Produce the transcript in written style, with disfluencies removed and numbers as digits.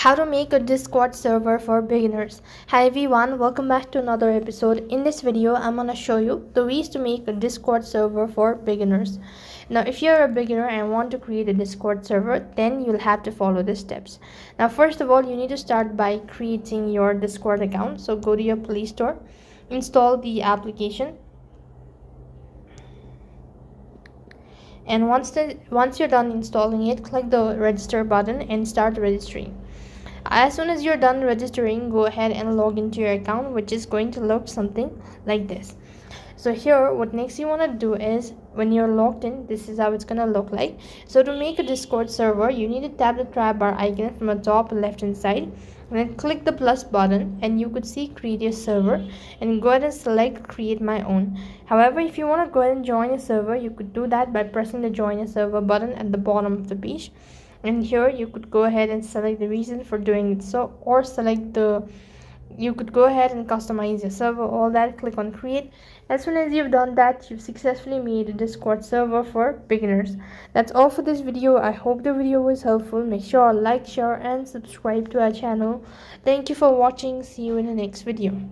How to make a Discord server for beginners. Hi everyone, welcome back to another episode. In this video, I'm gonna show you the ways to make a Discord server for beginners. Now, if you're a beginner and want to create a Discord server, then you'll have to follow the steps. Now, first of all, you need to start by creating your Discord account. So go to your Play Store, install the application, and once you're done installing it, click the register button and start registering. As soon as you're done registering, go ahead and log into your account, which is going to look something like this. So here, what next you want to do is, when you're logged in, this is how it's going to look like. So to make a Discord server, you need to tap the tab bar icon from the top left hand side, and then click the plus button, and you could see create your server, and go ahead and select create my own. However, if you want to go ahead and join a server, you could do that by pressing the join a server button at the bottom of the page. And here you could go ahead and select the reason for doing it, so or you could go ahead and customize your server, all that. Click on create. As soon as you've done that, you've successfully made a Discord server for beginners. That's all for this video. I hope the video was helpful. Make sure to like, share and subscribe to our channel. Thank you for watching. See you in the next video.